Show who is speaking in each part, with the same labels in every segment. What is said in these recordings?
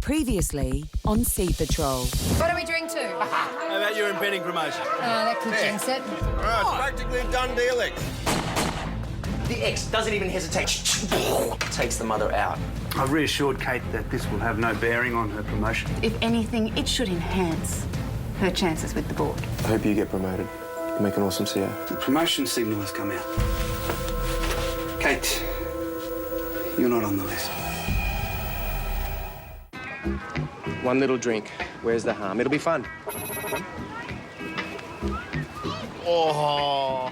Speaker 1: Previously on Sea Patrol.
Speaker 2: What are we doing to?
Speaker 3: How about your impending promotion?
Speaker 2: That could jinx it.
Speaker 3: All right, it's practically a done deal, X.
Speaker 4: The ex doesn't even hesitate. Takes the mother out.
Speaker 5: I reassured Kate that this will have no bearing on her promotion.
Speaker 6: If anything, it should enhance her chances with the board.
Speaker 7: I hope you get promoted. You make an awesome CEO.
Speaker 5: The promotion signal has come out. Kate, you're not on the list.
Speaker 7: One little drink. Where's the harm? It'll be fun.
Speaker 8: Oh.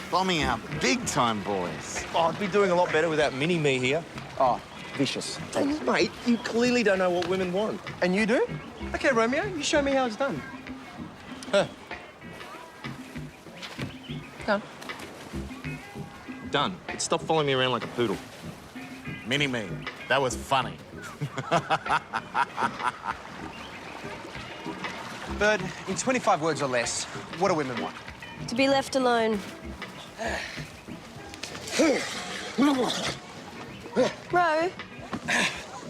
Speaker 8: Bombing out big time, boys.
Speaker 4: Oh, I'd be doing a lot better without mini-me here.
Speaker 7: Oh, vicious.
Speaker 4: Mate, you clearly don't know what women want.
Speaker 7: And you do? Okay, Romeo, you show me how it's done.
Speaker 4: Done. Stop following me around like a poodle.
Speaker 8: Mini-me. That was funny.
Speaker 7: Bird, in 25 words or less, what do women want?
Speaker 9: To be left alone. Ro?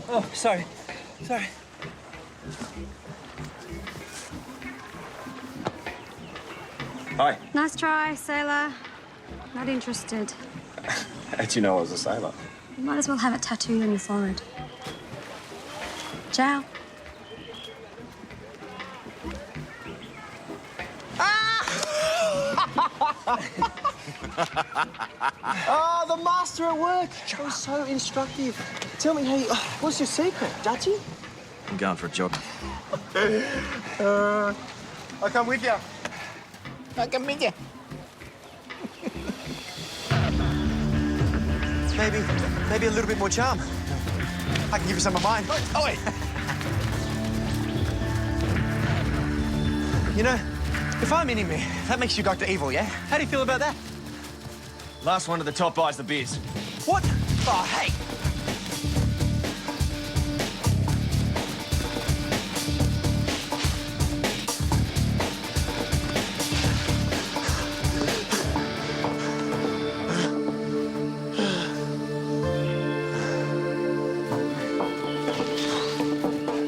Speaker 7: Oh, sorry.
Speaker 4: Hi.
Speaker 10: Nice try, sailor. Not interested.
Speaker 4: How'd you know I was a sailor?
Speaker 10: You might as well have it tattooed on your forehead. Ciao.
Speaker 7: Oh, the master at work. That was so instructive. Tell me, hey, what's your secret, Dutchy?
Speaker 4: I'm going for a jog.
Speaker 7: I'll come with you. Maybe a little bit more charm. I can give you some of mine. Oh, wait. You know, if I'm in me, that makes you Dr. Evil, yeah? How do you feel about that?
Speaker 4: Last one to the top buys the beers.
Speaker 7: What? Oh, hey.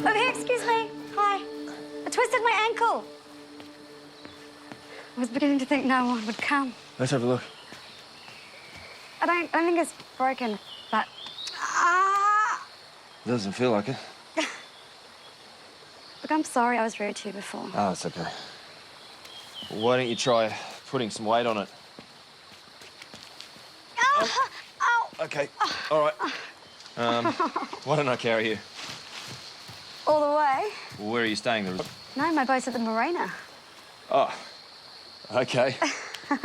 Speaker 10: Oh, here, excuse me. Hi. I twisted my ankle. I was beginning to think no one would come.
Speaker 4: Let's have a look.
Speaker 10: I don't think it's broken, but...
Speaker 4: Doesn't feel like it.
Speaker 10: Look, I'm sorry I was rude to you before.
Speaker 4: Oh, it's okay. Why don't you try putting some weight on it?
Speaker 10: Oh! Ow!
Speaker 4: Okay, all right. Why don't I carry you?
Speaker 10: All the way?
Speaker 4: Well, where are you staying?
Speaker 10: No, my boat's at the marina.
Speaker 4: Oh, okay.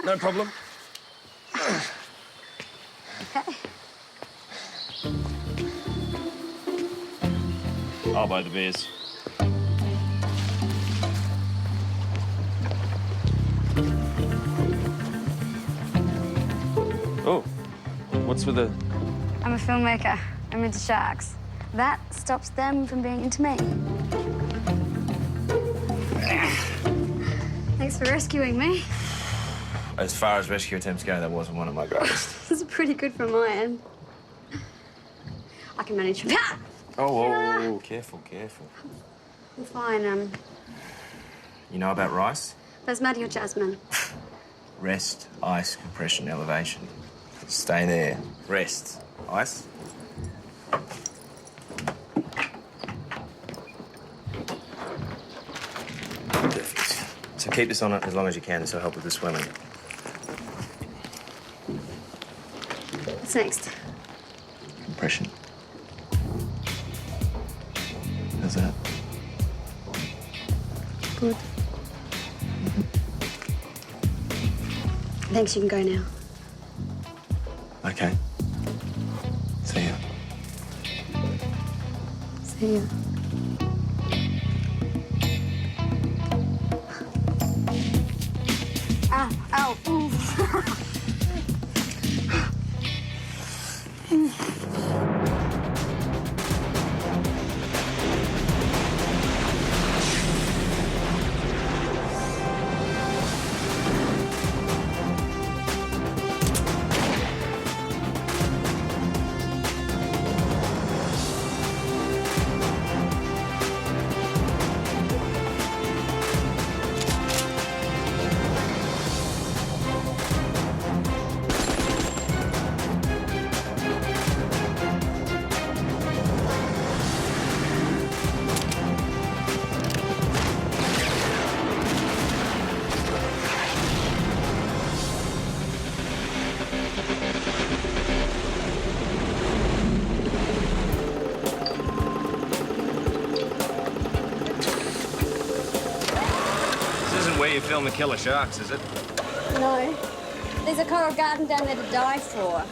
Speaker 4: No problem.
Speaker 10: Okay.
Speaker 4: I'll buy the beers. Oh, what's with the...
Speaker 10: I'm a filmmaker. I'm into sharks. That stops them from being into me. Thanks for rescuing me.
Speaker 4: As far as rescue attempts go, that wasn't one of my greatest.
Speaker 10: This is pretty good from my end. I can manage from...
Speaker 4: Oh, careful.
Speaker 10: I'm fine,
Speaker 4: You know about rice?
Speaker 10: basmati or jasmine?
Speaker 4: Rest, ice, compression, elevation. Stay there. Rest, ice. Perfect. So keep this on it as long as you can. This will help with the swelling.
Speaker 10: What's next?
Speaker 4: Compression. How's that?
Speaker 10: Good. Thanks, you can go now.
Speaker 4: Okay. See ya.
Speaker 10: See ya. Ow, ow.
Speaker 3: where you film the killer sharks, is it?
Speaker 10: No. There's a coral garden down there to die for.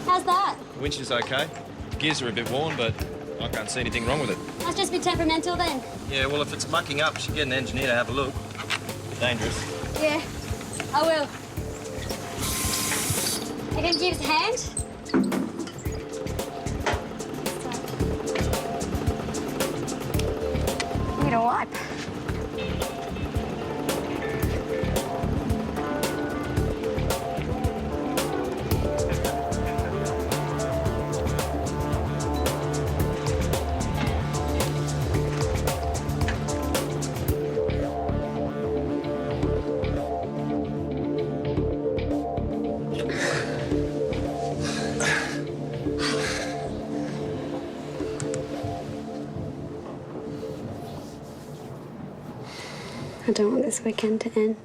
Speaker 10: How's that?
Speaker 3: The winch is okay. Gears are a bit worn, but I can't see anything wrong with it.
Speaker 10: Must just be temperamental then.
Speaker 3: Yeah, well, if it's mucking up, you should get an engineer to have a look. Dangerous.
Speaker 10: Yeah, I will. You gonna give us a hand? Need a wipe. I don't want this weekend to end.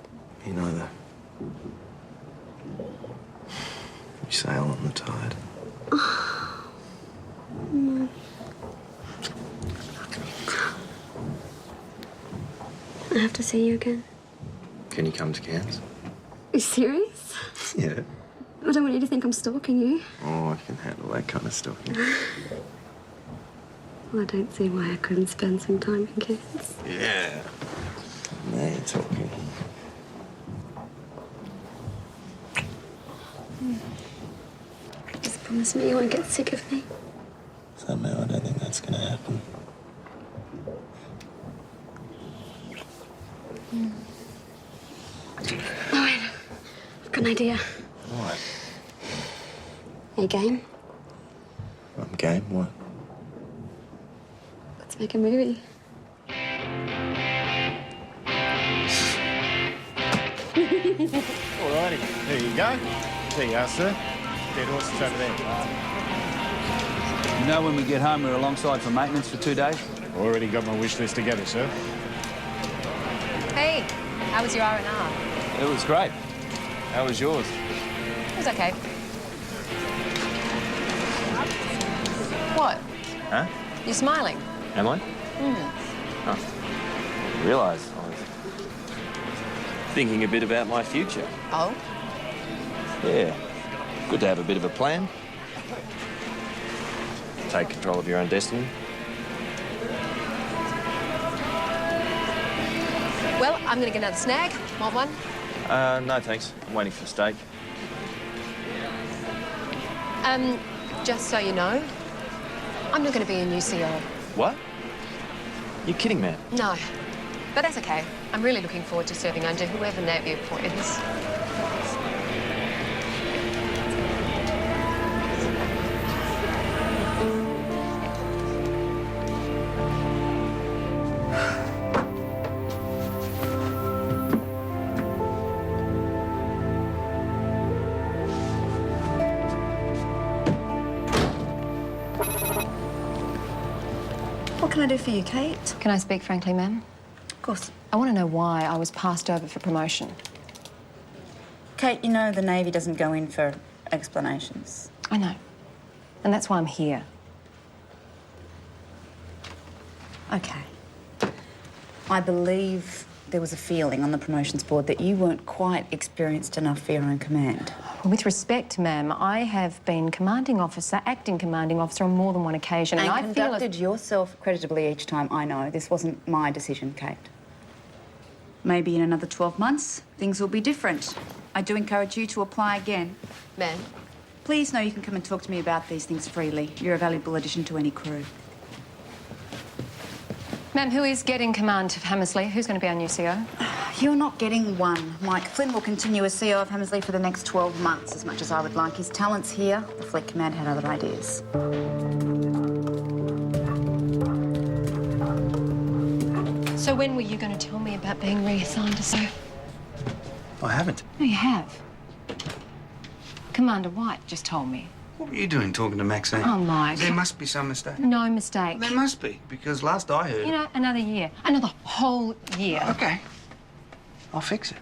Speaker 11: Me neither. We sail on the tide.
Speaker 10: No. I have to see you again.
Speaker 11: Can you come to Cairns?
Speaker 10: Are you serious?
Speaker 11: Yeah.
Speaker 10: I don't want you to think I'm stalking you.
Speaker 11: Oh, I can handle that kind of stuff.
Speaker 10: Well, I don't see why I couldn't spend some time in Cairns.
Speaker 11: Yeah. Now you're talking.
Speaker 10: Just promise me you won't get sick of me.
Speaker 11: Somehow I don't think that's going to happen.
Speaker 10: Oh, wait. I've got an idea.
Speaker 11: What?
Speaker 10: Are you game?
Speaker 11: I'm game. What?
Speaker 10: Let's make a movie.
Speaker 8: Alrighty, there you go. There you are, sir. Dead horses over there.
Speaker 5: You know, when we get home, we're alongside for maintenance for 2 days.
Speaker 8: Already got my wish list together, sir.
Speaker 2: Hey, how was your R&R?
Speaker 5: It was great. How was yours?
Speaker 2: It was okay. What?
Speaker 11: Huh?
Speaker 2: You smiling?
Speaker 11: Am I? Oh. I realise I was thinking a bit about my future.
Speaker 2: Oh?
Speaker 11: Yeah. Good to have a bit of a plan. Take control of your own destiny.
Speaker 2: Well, I'm gonna get another snag. Want one?
Speaker 11: No thanks. I'm waiting for steak.
Speaker 2: Just so you know, I'm not gonna be a new CO.
Speaker 11: What? You're kidding, man.
Speaker 2: No. But that's okay. I'm really looking forward to serving under whoever Navy appoints.
Speaker 6: What can I do for you, Kate?
Speaker 2: Can I speak frankly, ma'am?
Speaker 6: Of course.
Speaker 2: I want to know why I was passed over for promotion.
Speaker 6: Kate, you know the Navy doesn't go in for explanations.
Speaker 2: I know. And that's why I'm here.
Speaker 6: Okay. I believe there was a feeling on the promotions board that you weren't quite experienced enough for your own command.
Speaker 2: Well, with respect, ma'am, I have been commanding officer, acting commanding officer on more than one occasion, and I feel
Speaker 6: conducted yourself creditably each time. I know this wasn't my decision, Kate. Maybe in another 12 months, things will be different. I do encourage you to apply again.
Speaker 2: Ma'am?
Speaker 6: Please know you can come and talk to me about these things freely. You're a valuable addition to any crew.
Speaker 2: Ma'am, who is getting command of Hammersley? Who's going to be our new CO?
Speaker 6: You're not getting one. Mike Flynn will continue as CO of Hammersley for the next 12 months, as much as I would like his talents here. The Fleet Command had other ideas.
Speaker 2: So when were you going to tell me about being reassigned to CO?
Speaker 5: I haven't.
Speaker 2: No, you have. Commander White just told me.
Speaker 5: What were you doing talking to Maxine?
Speaker 2: Oh, Mike.
Speaker 5: There must be some mistake.
Speaker 2: No mistake.
Speaker 5: There must be, because last I heard...
Speaker 2: You know, another year. Another whole year.
Speaker 5: OK. I'll fix it.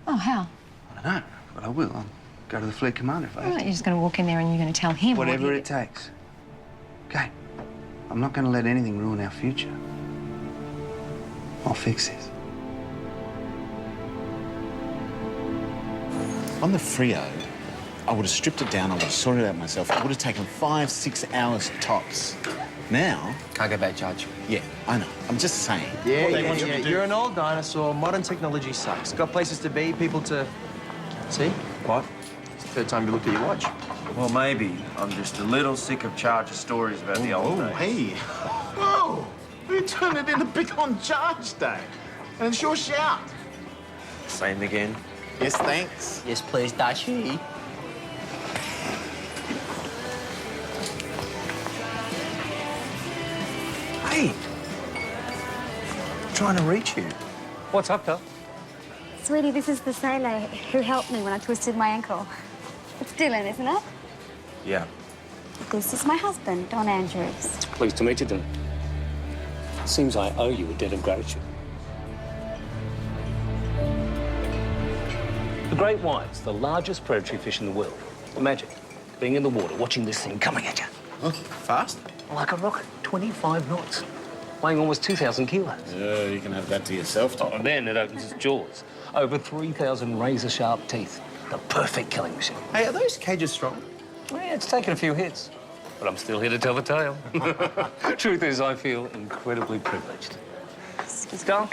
Speaker 2: Oh, how?
Speaker 5: I don't know, but I will. I'll go to the Fleet Commander if I have
Speaker 2: Right,
Speaker 5: to.
Speaker 2: you're just going to walk in there and you're going to tell him
Speaker 5: Whatever it takes. OK. I'm not going to let anything ruin our future. I'll fix this.
Speaker 8: On the Frio, I would have stripped it down, I would have sorted it out myself. It would have taken 5-6 hours tops. Now...
Speaker 4: Can't go back, Judge.
Speaker 8: Yeah, I know. I'm just saying.
Speaker 7: Yeah,
Speaker 3: What they want you to do.
Speaker 7: You're an old dinosaur. Modern technology sucks. Got places to be, people to... See?
Speaker 4: What?
Speaker 7: It's the third time you looked at your watch.
Speaker 11: Well, maybe I'm just a little sick of Charger's stories about the old days.
Speaker 8: Hey. Whoa! You turned it into Big on Charge Day. And it's your shout.
Speaker 11: Same again.
Speaker 8: Yes, thanks.
Speaker 4: Yes, please, Dutchy.
Speaker 7: Hey! Trying to reach you.
Speaker 3: What's up, Dal?
Speaker 10: Sweetie, this is the sailor who helped me when I twisted my ankle. It's Dylan, isn't it?
Speaker 11: Yeah.
Speaker 10: This is my husband, Don Andrews.
Speaker 12: Pleased to meet you, Dylan. Seems I owe you a debt of gratitude. The great white's the largest predatory fish in the world. Imagine being in the water, watching this thing coming at you.
Speaker 7: Oh, fast?
Speaker 12: Like a rocket, 25 knots, weighing almost 2,000 kilos.
Speaker 8: Yeah, you can have that to yourself, Tom.
Speaker 12: And then it opens its jaws. Over 3,000 razor-sharp teeth. The perfect killing machine.
Speaker 7: Hey, are those cages strong?
Speaker 12: Well, yeah, it's taken a few hits, but I'm still here to tell the tale. Truth is, I feel incredibly privileged.
Speaker 10: Excuse me.
Speaker 12: Dal?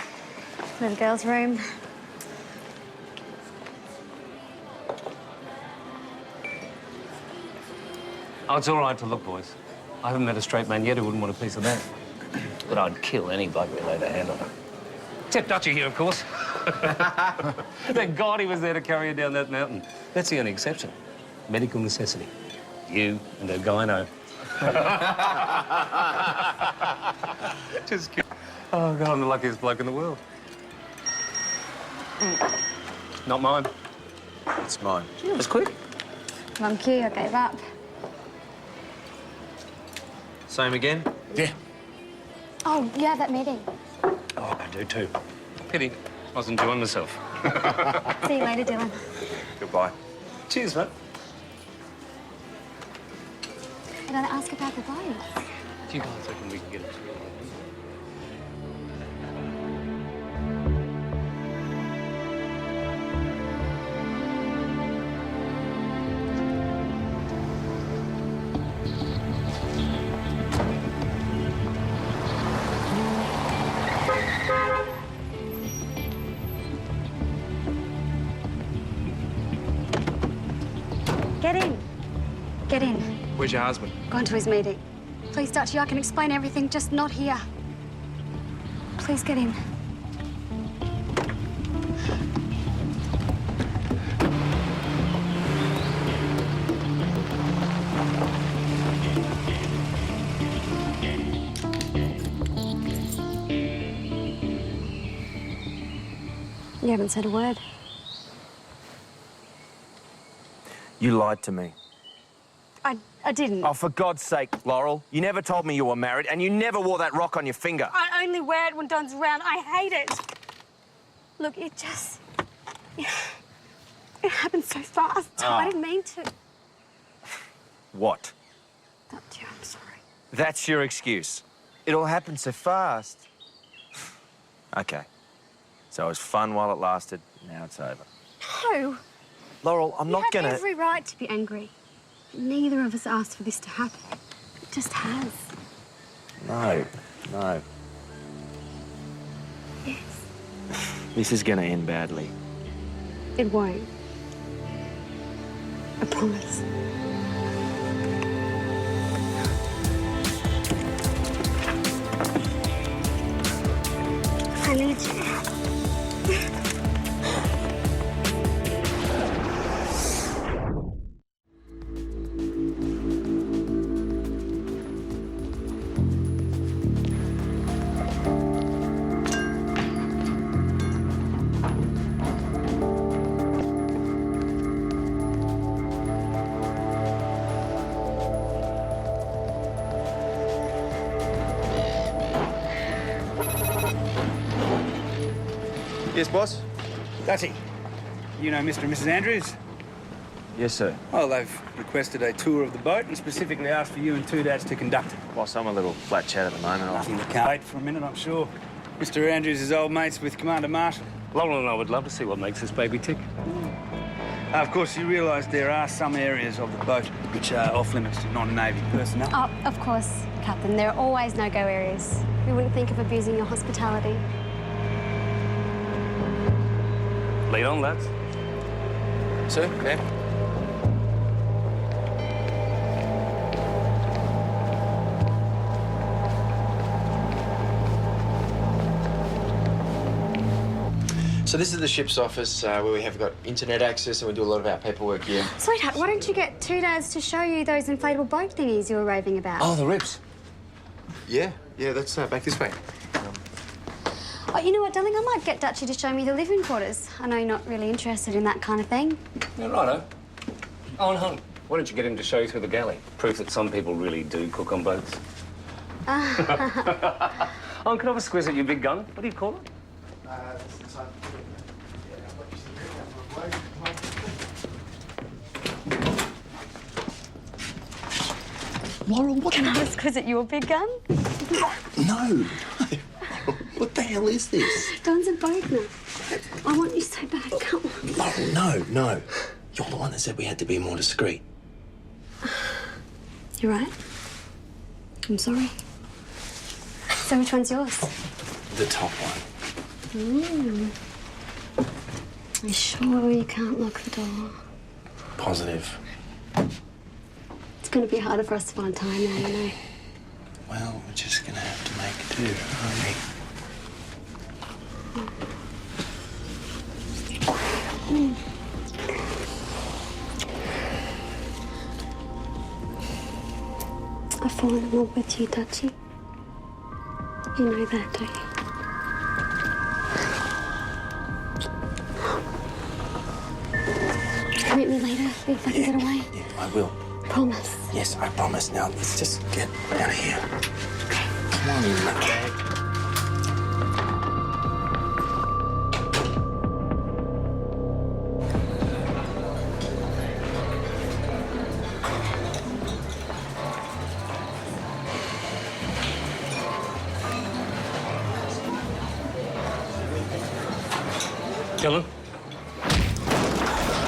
Speaker 10: Little girl's room.
Speaker 12: Oh, it's all right to look, boys. I haven't met a straight man yet who wouldn't want a piece of that. But I'd kill any bugger who laid a hand on her. Except Dutchy here, of course. Thank God he was there to carry her down that mountain. That's the only exception. Medical necessity. You and a gyno. Just kidding. Oh, God, I'm the luckiest bloke in the world. Not mine.
Speaker 7: It's mine.
Speaker 12: Gee, that was quick.
Speaker 10: Monkey, I gave up.
Speaker 7: Same again?
Speaker 8: Yeah.
Speaker 10: Oh, you have that meeting.
Speaker 12: Oh, I do too. Pity. I was enjoying myself.
Speaker 10: See you later, Dylan.
Speaker 11: Goodbye.
Speaker 12: Cheers, mate.
Speaker 10: I gotta ask about the boat.
Speaker 12: Do you guys reckon we can get it?
Speaker 10: Get in. Get in.
Speaker 7: Where's your husband?
Speaker 10: Gone to his meeting. Please, Dutchy, I can explain everything, just not here. Please get in. You haven't said a word.
Speaker 11: You lied to me.
Speaker 10: I didn't.
Speaker 11: Oh, for God's sake, Laurel. You never told me you were married, and you never wore that rock on your finger.
Speaker 10: I only wear it when Don's around. I hate it. Look, it just... It happened so fast. I didn't mean to.
Speaker 11: What?
Speaker 10: Dutchy, I'm sorry.
Speaker 11: That's your excuse. It all happened so fast. Okay. So it was fun while it lasted. Now it's over.
Speaker 10: No.
Speaker 11: Laurel, I'm not
Speaker 10: You
Speaker 11: gonna...
Speaker 10: have every right to be angry. Neither of us asked for this to happen. It just has.
Speaker 11: No.
Speaker 10: Yes.
Speaker 11: This is gonna end badly.
Speaker 10: It won't. I promise. I need you.
Speaker 7: Yes, boss?
Speaker 5: Dutchy, you know Mr. and Mrs. Andrews?
Speaker 11: Yes, sir.
Speaker 5: Well, they've requested a tour of the boat and specifically asked for you and two dads to conduct it.
Speaker 11: Whilst I'm a little flat chat at the moment,
Speaker 5: Nothing that can't wait for a minute, I'm sure. Mr. Andrews is old mates with Commander Marshall.
Speaker 12: Laurel and I would love to see what makes this baby tick.
Speaker 5: Of course, you realise there are some areas of the boat which are off-limits to non-Navy personnel.
Speaker 10: Oh, of course, Captain. There are always no-go areas. We wouldn't think of abusing your hospitality.
Speaker 12: Lead on, lads.
Speaker 3: Sir, ma'am. So this is the ship's office where we have got internet access and we do a lot of our paperwork here.
Speaker 10: Sweetheart, why don't you get 2 dads to show you those inflatable boat thingies you were raving about?
Speaker 3: Oh, the ribs. Yeah, that's back this way.
Speaker 10: Oh, you know what, darling? I might get Dutchy to show me the living quarters. I know you're not really interested in that kind of thing.
Speaker 12: Yeah, righto. Oh, and hon, why don't you get him to show you through the galley? Proof that some people really do cook on boats. Oh, can I have a squiz at your big gun? What do you call it?
Speaker 8: Laurel, what?
Speaker 10: Can I have a squiz at your big gun?
Speaker 8: No. What the hell is this?
Speaker 10: Don's a boatman. I want you so bad. Come on.
Speaker 4: Laurel, no. You're the one that said we had to be more discreet.
Speaker 10: You're right. I'm sorry. So which one's yours?
Speaker 4: The top one.
Speaker 10: Are you sure you can't lock the door?
Speaker 4: Positive.
Speaker 10: It's going to be harder for us to find time now, you know.
Speaker 4: Well, we're just gonna have to make do, aren't we?
Speaker 10: I've fallen in love with you, Dutchy. You know that, don't you? Meet me later if I can get away.
Speaker 4: Yeah, I will.
Speaker 10: Promise.
Speaker 4: Yes, I promise. Now, let's just get out of here. Come on, you nutbag.
Speaker 12: Dylan,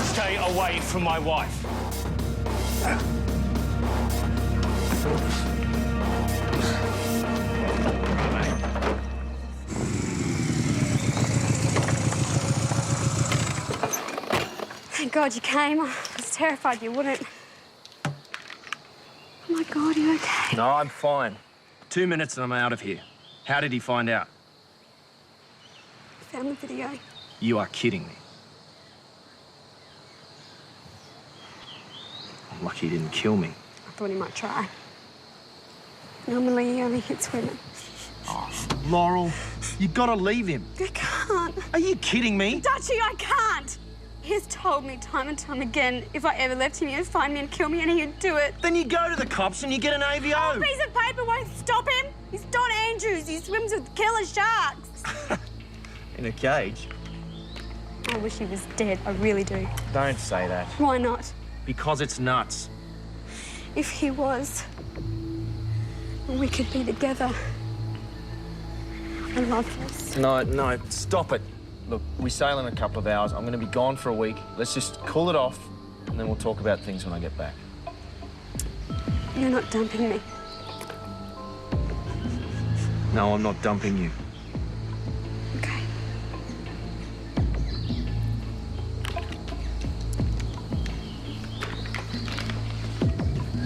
Speaker 12: stay away from my wife.
Speaker 10: Thank God you came. I was terrified you wouldn't. Oh, my God, are you okay?
Speaker 3: No, I'm fine. 2 minutes and I'm out of here. How did he find out?
Speaker 10: Found the video.
Speaker 3: You are kidding me. I'm lucky he didn't kill me.
Speaker 10: I thought he might try. Normally, he only hits women.
Speaker 3: Oh, Laurel, you gotta leave him.
Speaker 10: I can't.
Speaker 3: Are you kidding me?
Speaker 10: Dutchy, I can't. He's told me time and time again if I ever left him, he'd find me and kill me, and he'd do it.
Speaker 3: Then you go to the cops and you get an AVO.
Speaker 10: A piece of paper won't stop him. He's Don Andrews. He swims with killer sharks.
Speaker 3: In a cage?
Speaker 10: I wish he was dead. I really do.
Speaker 3: Don't say that.
Speaker 10: Why not?
Speaker 3: Because it's nuts.
Speaker 10: If he was, we could be together. I love this.
Speaker 3: No, stop it. Look, we sail in a couple of hours. I'm going to be gone for a week. Let's just cool it off, and then we'll talk about things when I get back.
Speaker 10: You're not dumping me.
Speaker 3: No, I'm not dumping you.
Speaker 10: Okay.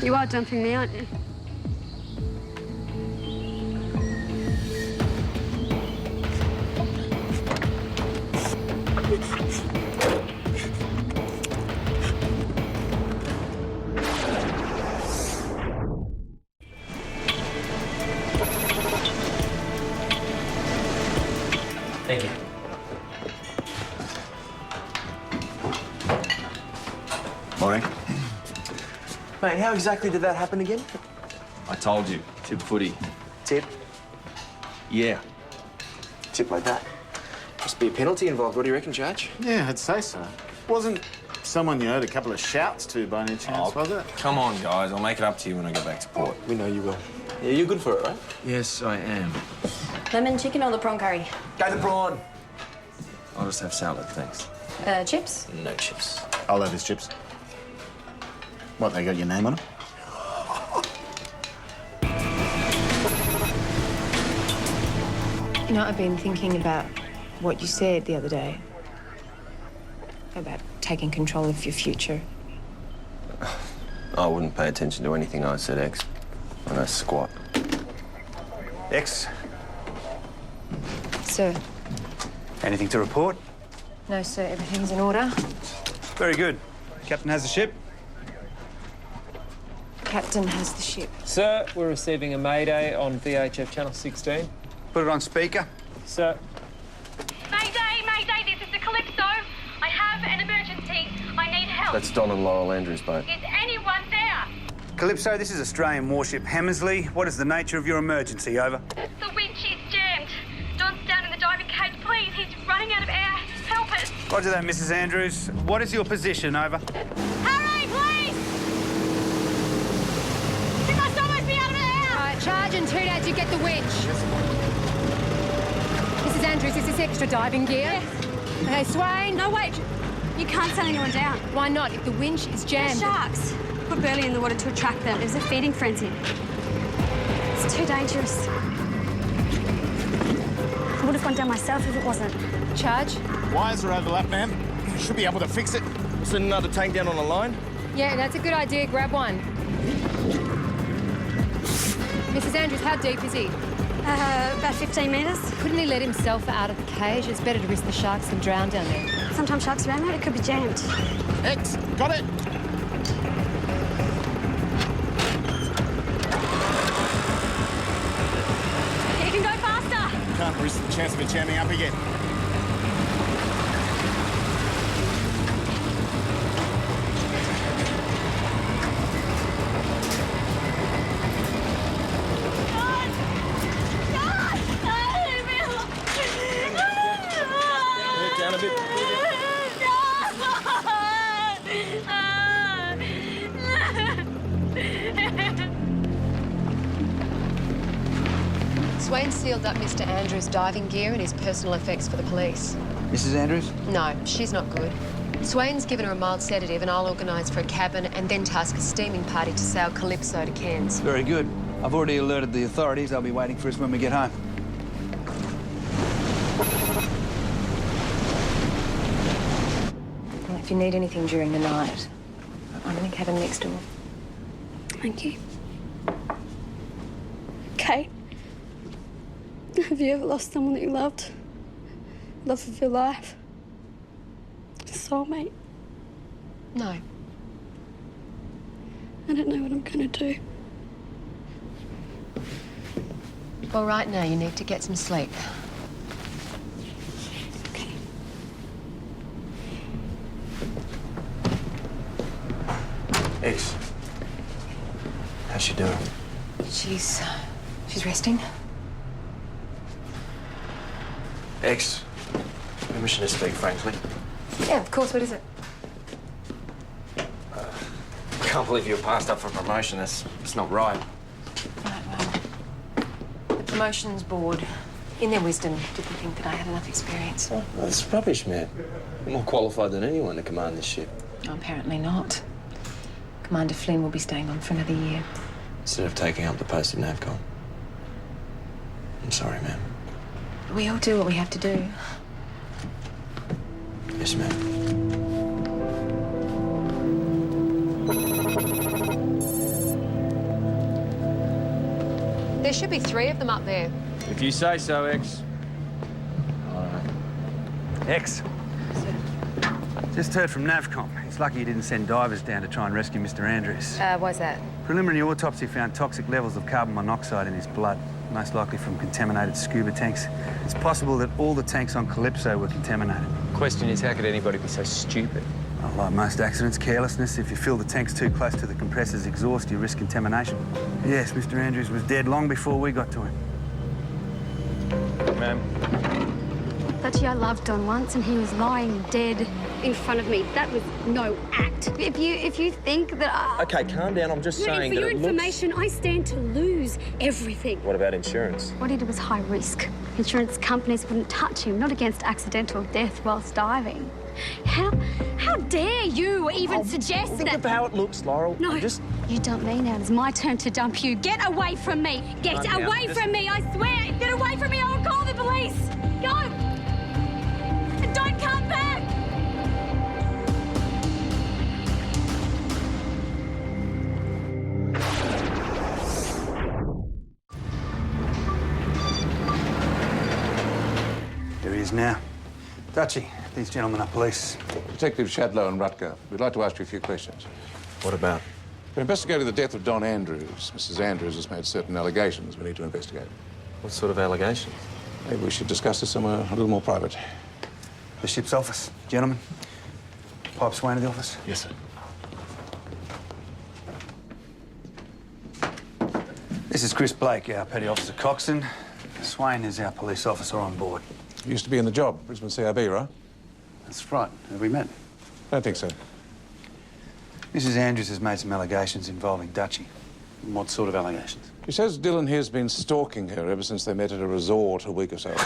Speaker 10: You are dumping me, aren't you?
Speaker 3: Thank you. Morning.
Speaker 4: Mate, how exactly did that happen again?
Speaker 3: I told you, tip footy.
Speaker 4: Tip?
Speaker 3: Yeah.
Speaker 4: Tip like that? Must be a penalty involved. What do you reckon, Judge?
Speaker 8: Yeah, I'd say so. Wasn't someone you heard a couple of shouts to by any chance, was it?
Speaker 3: Come on, guys. I'll make it up to you when I get back to port.
Speaker 4: We know you will. Yeah, you're good for it, right?
Speaker 3: Yes, I am.
Speaker 9: Lemon chicken or the prawn curry?
Speaker 4: Go the prawn.
Speaker 3: I'll just have salad, thanks.
Speaker 9: Chips?
Speaker 3: No chips.
Speaker 8: I'll have his chips. What, they got your name on them?
Speaker 2: You know, I've been thinking about what you said the other day. About taking control of your future.
Speaker 11: I wouldn't pay attention to anything I said, X. I know squat.
Speaker 5: X,
Speaker 2: Sir.
Speaker 5: anything to report?
Speaker 2: No, sir, everything's in order.
Speaker 5: Very good. Captain has the ship.
Speaker 2: Captain has the ship.
Speaker 13: Sir, we're receiving a mayday on VHF channel 16.
Speaker 5: Put it on speaker.
Speaker 13: Sir.
Speaker 10: Mayday, mayday, this is the Calypso. I have an emergency. I need help.
Speaker 11: That's Don and Laurel Andrews' boat.
Speaker 10: Is anyone there?
Speaker 5: Calypso, this is Australian warship Hammersley. What is the nature of your emergency? Over.
Speaker 10: The winch is jammed. Don's down in the diving cage. Please, he's running out of air. Help us.
Speaker 5: Roger that, Mrs. Andrews. What is your position? Over.
Speaker 10: Hurry, please! He must almost be out of air!
Speaker 2: All right, charge and 2 dads, you get the winch. Mrs. Andrews, is this extra diving gear?
Speaker 10: Yes.
Speaker 2: Okay, Swain.
Speaker 10: No, wait. You can't send anyone down.
Speaker 2: Why not? If the winch is jammed.
Speaker 10: They're sharks. Put Burley in the water to attract them. There's a feeding frenzy. It's too dangerous. I would have gone down myself if it wasn't.
Speaker 2: Charge.
Speaker 8: Wires are overlapped, ma'am. Should be able to fix it.
Speaker 3: Is another tank down on the line?
Speaker 2: Yeah, that's a good idea. Grab one. Mrs. Andrews, how deep is he?
Speaker 10: About 15 metres.
Speaker 2: Couldn't he let himself out of the cage? It's better to risk the sharks than drown down there.
Speaker 10: Sometimes sharks around there, it could be jammed.
Speaker 8: X, got it.
Speaker 10: You can go faster.
Speaker 8: Can't risk the chance of it jamming up again.
Speaker 3: Down a bit.
Speaker 2: Swain sealed up Mr. Andrews' diving gear and his personal effects for the police.
Speaker 5: Mrs. Andrews?
Speaker 2: No, she's not good. Swain's given her a mild sedative and I'll organise for a cabin and then task a steaming party to sail Calypso to Cairns.
Speaker 5: Very good. I've already alerted the authorities. They'll be waiting for us when we get home.
Speaker 2: Well, if you need anything during the night, I'm in the cabin next door.
Speaker 10: Thank you. Kate, have you ever lost someone that you loved? Love of your life? A soulmate?
Speaker 2: No.
Speaker 10: I don't know what I'm going to do.
Speaker 2: Well, right now you need to get some sleep.
Speaker 10: Okay.
Speaker 11: X. How's she doing?
Speaker 2: She's resting.
Speaker 11: X. Permission to speak frankly.
Speaker 2: Yeah, of course. What is it?
Speaker 11: I can't believe you were passed up for promotion. It's not right.
Speaker 2: Right, well, the promotions board, in their wisdom, didn't think that I had enough experience.
Speaker 11: Oh, that's rubbish, man. You're more qualified than anyone to command this ship.
Speaker 2: No, apparently not. Commander Flynn will be staying on for another year.
Speaker 11: Instead of taking up the post of NAVCOM. I'm sorry, ma'am.
Speaker 2: We all do what we have to do.
Speaker 11: Yes, ma'am.
Speaker 2: There should be 3 of them up there.
Speaker 3: If you say so, X.
Speaker 11: All right.
Speaker 5: X. Just heard from NAVCOM. It's lucky you didn't send divers down to try and rescue Mr. Andrews.
Speaker 2: Why's that?
Speaker 5: Preliminary autopsy found toxic levels of carbon monoxide in his blood, most likely from contaminated scuba tanks. It's possible that all the tanks on Calypso were contaminated.
Speaker 13: Question is, how could anybody be so stupid?
Speaker 5: Well, like most accidents, carelessness. If you fill the tanks too close to the compressor's exhaust, you risk contamination. Yes, Mr. Andrews was dead long before we got to him.
Speaker 3: Ma'am.
Speaker 10: Dutchy, I loved Don once and he was lying dead in front of me. That was no act. If you think that I...
Speaker 3: Okay, calm down. I'm just saying
Speaker 10: for
Speaker 3: that
Speaker 10: your
Speaker 3: it looks...
Speaker 10: information, I stand to lose everything.
Speaker 3: What about insurance?
Speaker 10: What he did was high risk. Insurance companies wouldn't touch him, not against accidental death whilst diving. How How dare you even suggest
Speaker 4: Think
Speaker 10: that?
Speaker 4: of how it looks, Laurel.
Speaker 10: No,
Speaker 4: Just...
Speaker 10: you dump me now. It's my turn to dump you. Get away from me. Get
Speaker 4: Calm down.
Speaker 10: away from me, I swear. Get away from me. I will call the police. Go. And don't come back.
Speaker 5: There he is now. Dutchy, these gentlemen are police.
Speaker 14: Detective Shadlow and Rutger, we'd like to ask you a few questions.
Speaker 11: What about?
Speaker 14: We're investigating the death of Don Andrews. Mrs. Andrews has made certain allegations we need to investigate.
Speaker 11: What sort of allegations?
Speaker 14: Maybe we should discuss this somewhere a little more private.
Speaker 5: The ship's office. Gentlemen, pipe Swain to the office.
Speaker 11: Yes, sir.
Speaker 5: This is Chris Blake, our petty officer coxswain. Swain is our police officer on board.
Speaker 14: Used to be in the job, Brisbane CRB, right?
Speaker 5: That's right. Have we met?
Speaker 14: Don't think so.
Speaker 5: Mrs. Andrews has made some allegations involving Dutchy.
Speaker 8: What sort of allegations?
Speaker 14: She says Dylan here's been stalking her ever since they met at a resort a week or so ago.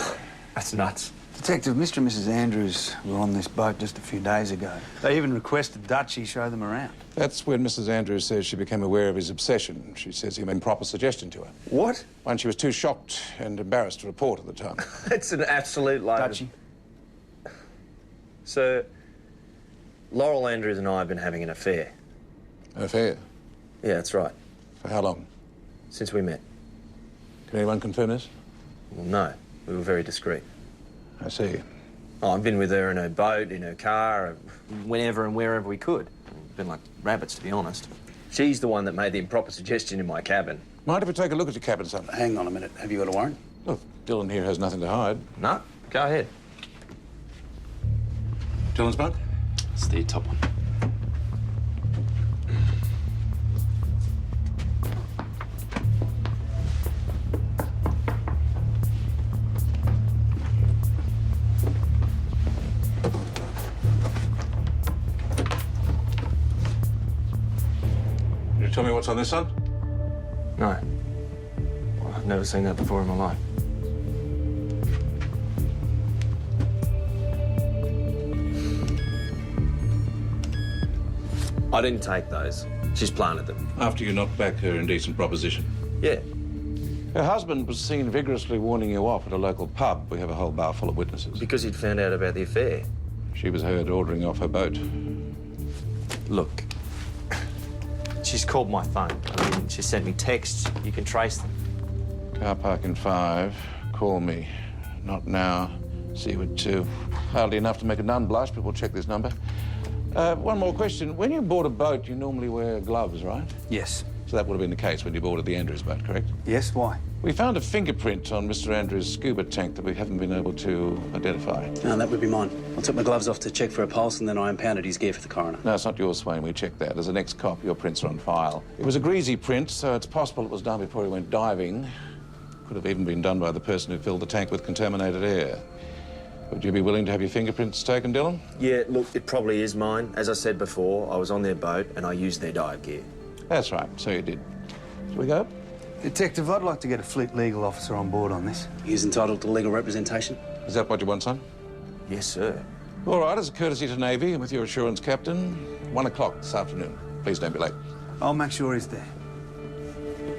Speaker 11: That's nuts.
Speaker 5: Detective, Mr. and Mrs. Andrews were on this boat just a few days ago. They even requested Dutchy show them around.
Speaker 14: That's when Mrs. Andrews says she became aware of his obsession. She says he made an improper suggestion to her.
Speaker 4: What?
Speaker 14: One she was too shocked and embarrassed to report at the time.
Speaker 4: It's an absolute load
Speaker 5: Dutchy.
Speaker 4: Sir, Laurel Andrews and I have been having an affair.
Speaker 14: An affair?
Speaker 4: Yeah, that's right.
Speaker 14: For how long?
Speaker 4: Since we met.
Speaker 14: Can anyone confirm this?
Speaker 4: Well, no. We were very discreet.
Speaker 14: I see.
Speaker 4: Oh, I've been with her in her boat, in her car, whenever and wherever we could. We've been like rabbits, to be honest. She's the one that made the improper suggestion in my cabin.
Speaker 14: Mind if we take a look at your cabin, son?
Speaker 8: Hang on a minute. Have you got a warrant?
Speaker 14: Look, Dylan here has nothing to hide.
Speaker 4: No, go ahead.
Speaker 14: Dylan's bunk?
Speaker 8: It's the top one.
Speaker 14: Can you tell me what's on this, son?
Speaker 4: No. Well, I've never seen that before in my life. I didn't take those. She's planted them.
Speaker 14: After you knocked back her indecent proposition?
Speaker 4: Yeah.
Speaker 14: Her husband was seen vigorously warning you off at a local pub. We have a whole bar full of witnesses.
Speaker 4: Because he'd found out about the affair.
Speaker 14: She was heard ordering off her boat.
Speaker 4: Look, she's called my phone. I mean, she sent me texts. You can trace them.
Speaker 14: Car park in 5. Call me. Not now. See you at 2. Hardly enough to make a nun blush, but we'll check this number. One more question. When you board a boat, you normally wear gloves, right?
Speaker 5: Yes.
Speaker 14: So that would have been the case when you boarded the Andrews boat, correct?
Speaker 5: Yes, why?
Speaker 14: We found a fingerprint on Mr. Andrews' scuba tank that we haven't been able to identify.
Speaker 8: No, that would be mine. I took my gloves off to check for a pulse and then I impounded his gear for the coroner.
Speaker 14: No, it's not yours, Swain. We checked that. As an ex-cop, your prints are on file. It was a greasy print, so it's possible it was done before he went diving. Could have even been done by the person who filled the tank with contaminated air. Would you be willing to have your fingerprints taken, Dylan?
Speaker 4: Yeah, look, it probably is mine. As I said before, I was on their boat and I used their dive gear.
Speaker 14: That's right, so you did. Shall we go?
Speaker 5: Detective, I'd like to get a fleet legal officer on board on this.
Speaker 8: He's entitled to legal representation.
Speaker 14: Is that what you want, son?
Speaker 4: Yes, sir.
Speaker 14: All right, as a courtesy to Navy and with your assurance, Captain, 1 o'clock this afternoon. Please don't be late.
Speaker 5: I'll make sure he's there.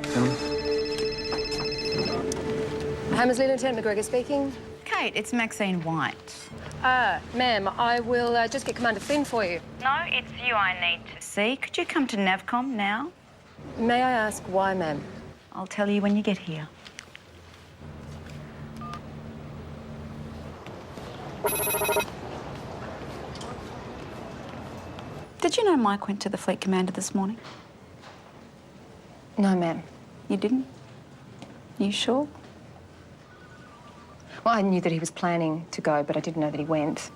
Speaker 5: Gentlemen.
Speaker 9: Hammersley Lieutenant McGregor speaking.
Speaker 6: Kate, it's Maxine White.
Speaker 9: Ma'am, I will just get Commander Flynn for you.
Speaker 6: No, it's you I need to see. Could you come to NAVCOM now?
Speaker 9: May I ask why, ma'am?
Speaker 6: I'll tell you when you get here. Did you know Mike went to the fleet commander this morning?
Speaker 9: No, ma'am.
Speaker 6: You didn't? You sure?
Speaker 9: Well, I knew that he was planning to go, but I didn't know that he went.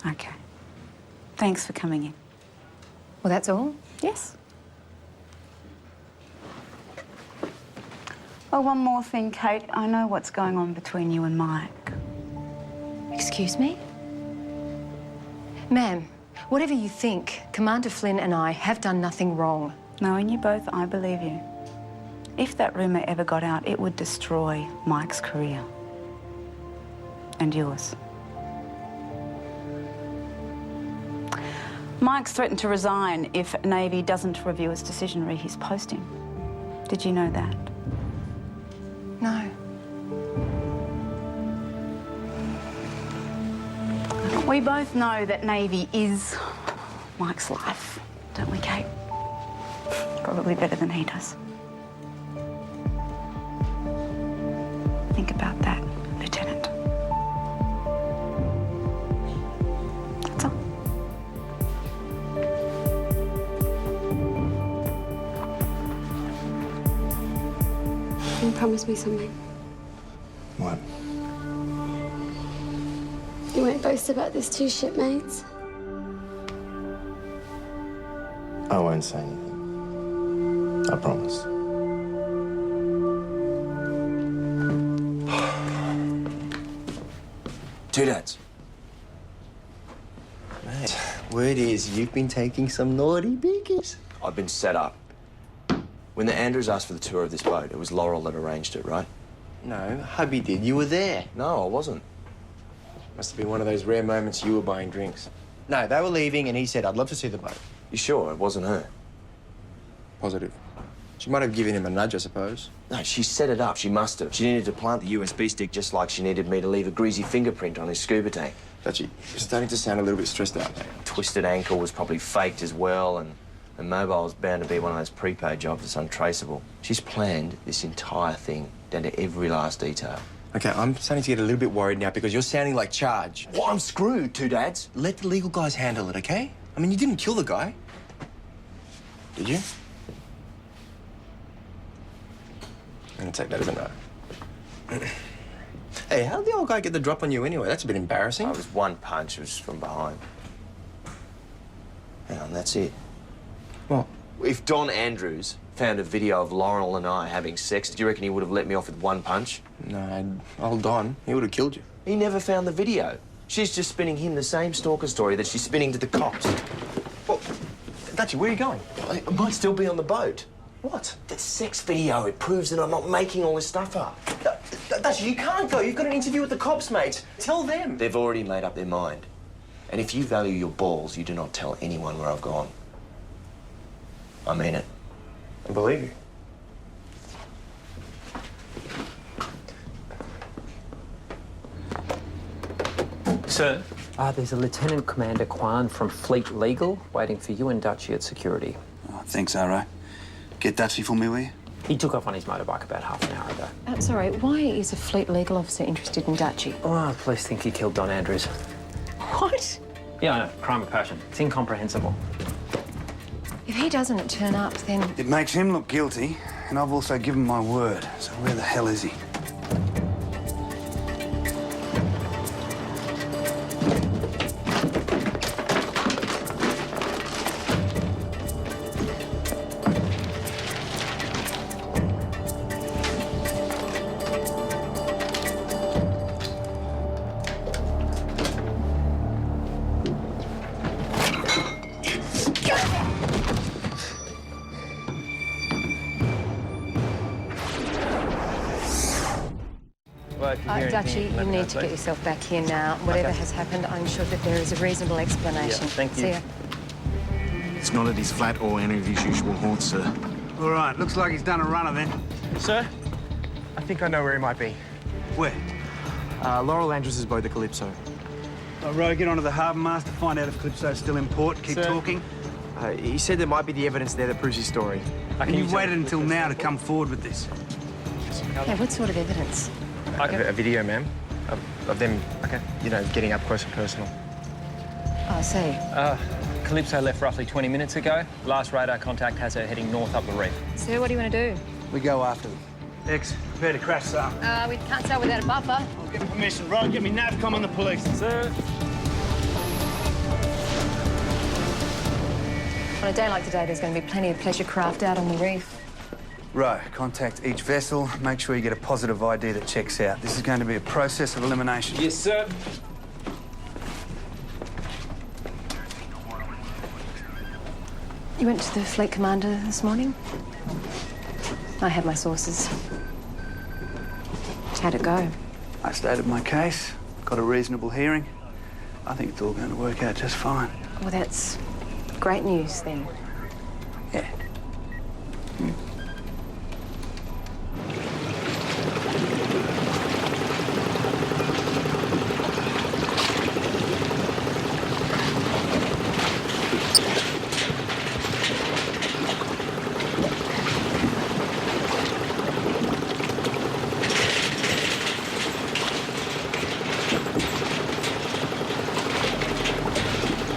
Speaker 6: Okay. Thanks for coming in.
Speaker 9: Well, that's all?
Speaker 6: Yes. Oh, one more thing, Kate. I know what's going on between you and Mike.
Speaker 9: Excuse me? Ma'am, whatever you think, Commander Flynn and I have done nothing wrong.
Speaker 6: Knowing you both, I believe you. If that rumour ever got out, it would destroy Mike's career. And yours. Mike's threatened to resign if Navy doesn't review his decision re his posting. Did you know that?
Speaker 2: No.
Speaker 6: We both know that Navy is Mike's life, don't we, Kate? Probably better than he does. Think about that, Lieutenant. That's all.
Speaker 10: Can you promise me something?
Speaker 7: What?
Speaker 10: You won't boast about this to your shipmates?
Speaker 7: I won't say anything. I promise.
Speaker 11: Two dads.
Speaker 7: Mate, word is you've been taking some naughty biggies.
Speaker 11: I've been set up. When the Andrews asked for the tour of this boat, it was Laurel that arranged it, right?
Speaker 7: No, hubby did. You were there.
Speaker 11: No, I wasn't.
Speaker 7: Must have been one of those rare moments you were buying drinks. No, they were leaving and he said, I'd love to see the boat.
Speaker 11: You sure it wasn't her?
Speaker 7: Positive. She might have given him a nudge, I suppose.
Speaker 11: No, she set it up. She must have. She needed to plant the USB stick just like she needed me to leave a greasy fingerprint on his scuba tank.
Speaker 7: Dutchy, you're starting to sound a little bit stressed out, mate.
Speaker 11: Twisted ankle was probably faked as well, and mobile's bound to be one of those prepaid jobs that's untraceable. She's planned this entire thing down to every last detail.
Speaker 7: Okay, I'm starting to get a little bit worried now because you're sounding like Charge.
Speaker 11: Well, I'm screwed, two dads.
Speaker 7: Let the legal guys handle it, okay? I mean, you didn't kill the guy. Did you? I'm gonna take that as a no. Hey, how did the old guy get the drop on you anyway? That's a bit embarrassing.
Speaker 11: It was one punch. It was from behind. And that's it.
Speaker 7: What?
Speaker 11: If Don Andrews found a video of Laurel and I having sex, do you reckon he would have let me off with one punch?
Speaker 7: No, old Don, he would have killed you.
Speaker 11: He never found the video. She's just spinning him the same stalker story that she's spinning to the cops.
Speaker 7: Well, Dutchy, where are you going?
Speaker 11: I might still be on the boat.
Speaker 7: What?
Speaker 11: The sex video, it proves that I'm not making all this stuff up.
Speaker 7: Dutchy, you can't go. You've got an interview with the cops, mate. Tell them.
Speaker 11: They've already made up their mind. And if you value your balls, you do not tell anyone where I've gone. I mean it.
Speaker 7: I believe you.
Speaker 13: Sir? There's a Lieutenant Commander Kwan from Fleet Legal waiting for you and Dutchy at security.
Speaker 5: Oh, thanks, R.O. Get Dutchy for me, will you?
Speaker 13: He took off on his motorbike about half an hour ago.
Speaker 9: Sorry, why is a fleet legal officer interested in Dutchy?
Speaker 13: Oh, police think he killed Don Andrews.
Speaker 9: What?
Speaker 13: Yeah, I know. Crime of passion. It's incomprehensible.
Speaker 9: If he doesn't turn up, then...
Speaker 5: It makes him look guilty, and I've also given my word. So where the hell is he?
Speaker 9: Dutchy, you need to get yourself back here now. Whatever has happened, I'm sure that there is a reasonable explanation.
Speaker 13: Thank you.
Speaker 9: See ya.
Speaker 8: It's not at his flat or any of his usual haunts, sir.
Speaker 5: All right, looks like he's done a runner then.
Speaker 7: Sir, I think I know where he might be.
Speaker 5: Where?
Speaker 7: Laurel Andrews' boat, the Calypso.
Speaker 5: Ro, get onto the harbour master, find out if Calypso's still in port. Keep
Speaker 7: Sir.
Speaker 5: talking.
Speaker 7: He said there might be the evidence there that proves his story.
Speaker 5: And you've waited until now to come forward with this.
Speaker 9: Yeah, what sort of evidence?
Speaker 7: A video, ma'am, of them, you know, getting up close and personal.
Speaker 9: Oh, I see.
Speaker 13: Calypso left roughly 20 minutes ago. Last radar contact has her heading north up the reef.
Speaker 9: Sir, what do you want to do?
Speaker 5: We go after them. X, prepare to crash some.
Speaker 9: We can't sail without a buffer.
Speaker 5: I'll get permission. Ro, get me NAVCOM on the police.
Speaker 13: Sir?
Speaker 9: On a day like today, there's going to be plenty of pleasure craft out on the reef.
Speaker 5: Ro, contact each vessel. Make sure you get a positive ID that checks out. This is going to be a process of elimination.
Speaker 13: Yes, sir.
Speaker 9: You went to the fleet commander this morning? I had my sources. How'd it go?
Speaker 5: I stated my case, got a reasonable hearing. I think it's all going to work out just fine.
Speaker 9: Well, that's
Speaker 2: great news then.
Speaker 4: Yeah.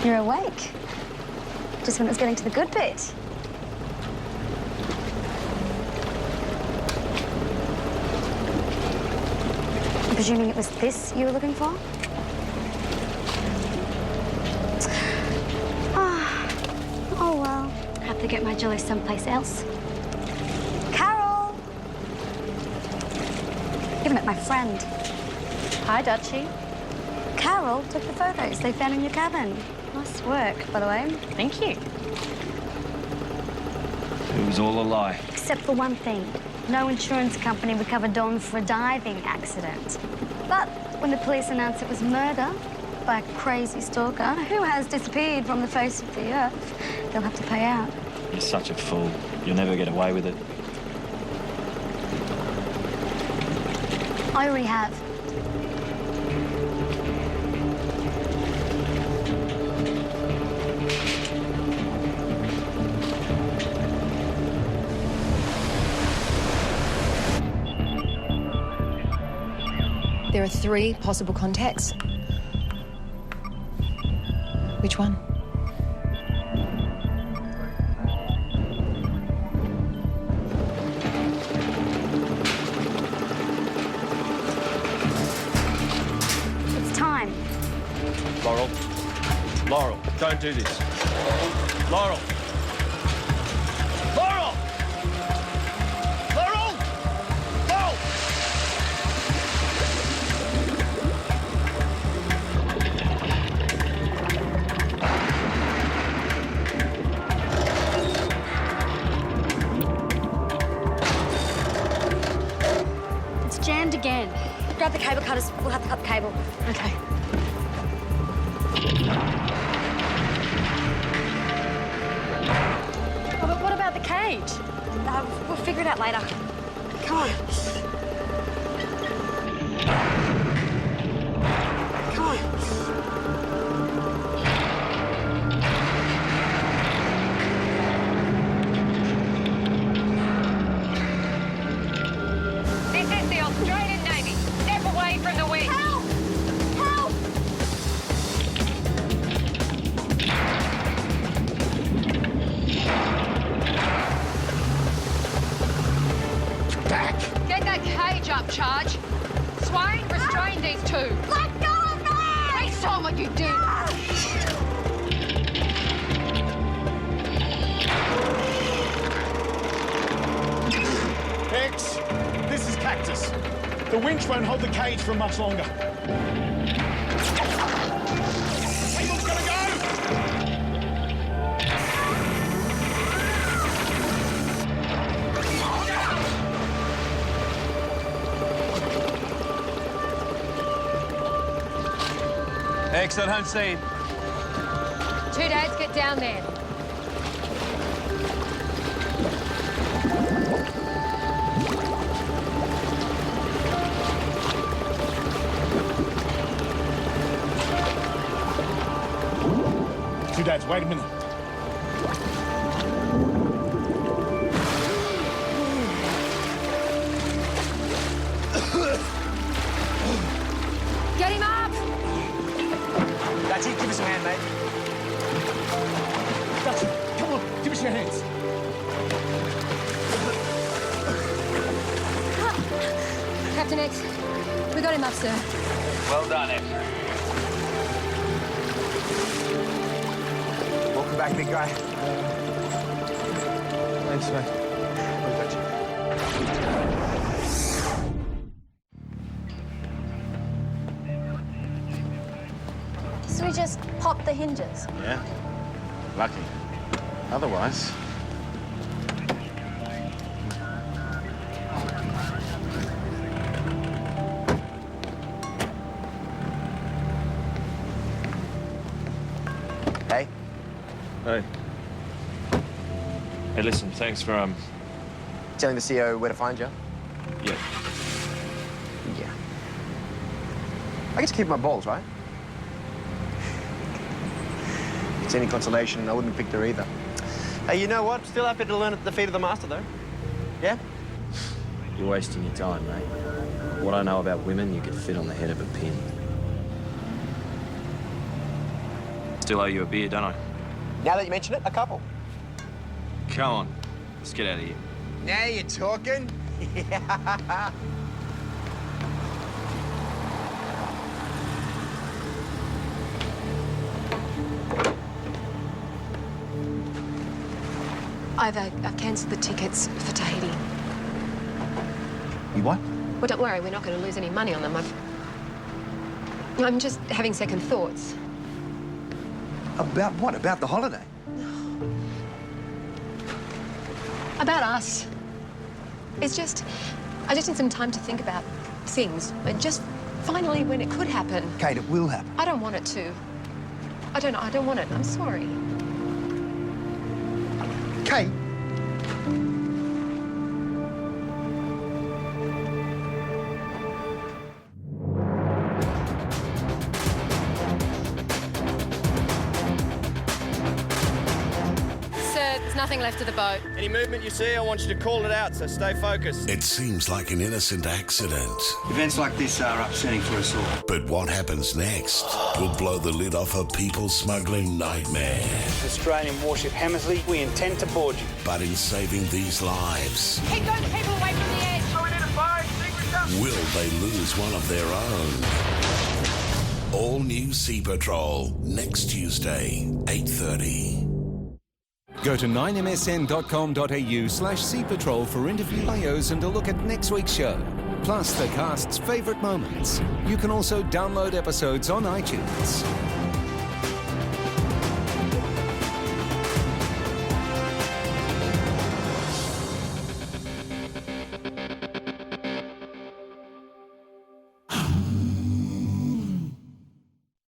Speaker 10: You're awake. Just when it was getting to the good bit. I'm presuming it was this you were looking for? Oh well. Have to get my jelly someplace else. Carol! You met my friend. Hi, Dutchy. Carol took the photos they found in your cabin. Nice work, by the way. Thank you.
Speaker 3: It was all a lie.
Speaker 10: Except for one thing. No insurance company would cover Don for a diving accident. But when the police announced it was murder by a crazy stalker who has disappeared from the face of the earth, they'll have to pay out.
Speaker 3: You're such a fool. You'll never get away with it.
Speaker 10: I already have.
Speaker 2: There are 3 possible contacts. Which one?
Speaker 10: It's time.
Speaker 3: Laurel. Laurel, don't do this. Laurel. Laurel! Laurel! Laurel!
Speaker 10: It's jammed again. Grab the cable cutters. We'll have to cut the cable. Okay. Oh, but what about the cage? We'll figure it out later. Come on. Come on.
Speaker 15: This is the Australian Navy. Step away from the wind.
Speaker 10: Help! Help!
Speaker 15: Back! Get that cage up, Charge. Swain, restrain these 2.
Speaker 10: Let go of me!
Speaker 15: We saw what you did.
Speaker 16: X, this is Cactus. The winch won't hold the cage for much longer. Cable's gonna go!
Speaker 3: X, I don't see it.
Speaker 15: 2 dads, get down there.
Speaker 16: Two dads, wait a minute.
Speaker 15: Get him up!
Speaker 7: Dutchy, give us a hand, mate.
Speaker 16: Dutchy, come on, give us your hands.
Speaker 15: Captain X, we got him up, sir.
Speaker 3: Well done, X.
Speaker 7: Welcome back, big guy.
Speaker 3: Thanks, mate.
Speaker 10: So we just pop the hinges?
Speaker 8: Yeah. Lucky. Otherwise...
Speaker 7: Hey,
Speaker 3: Hey. Hey, listen, thanks for,
Speaker 7: Telling the CEO where to find you?
Speaker 3: Yeah.
Speaker 7: Yeah. I get to keep my balls, right? If it's any consolation, I wouldn't have picked her either. Hey, you know what? Still happy to learn at the feet of the master, though. Yeah?
Speaker 4: You're wasting your time, mate. What I know about women, you could fit on the head of a pin.
Speaker 3: Still owe you a beer, don't I?
Speaker 7: Now that you mention it, a couple.
Speaker 3: Come on. Let's get out of here.
Speaker 7: Now you're talking.
Speaker 9: I've cancelled the tickets for Tahiti.
Speaker 7: You what?
Speaker 9: Well, don't worry, we're not going to lose any money on them. I'm just having second thoughts.
Speaker 7: About what? About the holiday?
Speaker 9: About us. It's just, I just need some time to think about things. And just finally when it could happen.
Speaker 7: Kate, it will happen.
Speaker 9: I don't want it to. I don't want it. I'm sorry.
Speaker 7: Kate?
Speaker 15: There's nothing left of the boat.
Speaker 3: Any movement you see, I want you to call it out, so stay focused.
Speaker 17: It seems like an innocent accident.
Speaker 5: Events like this are upsetting for us all.
Speaker 17: But what happens next will blow the lid off a people smuggling nightmare.
Speaker 5: Australian warship Hammersley, we intend to board you.
Speaker 17: But in saving these lives,
Speaker 15: Keep those people away from the edge. So we need to find secret stuff.
Speaker 17: will they lose one of their own? All new Sea Patrol, next Tuesday, 8:30.
Speaker 18: Go to 9msn.com.au/Sea Patrol for interview bios and a look at next week's show. Plus the cast's favourite moments. You can also download episodes on iTunes.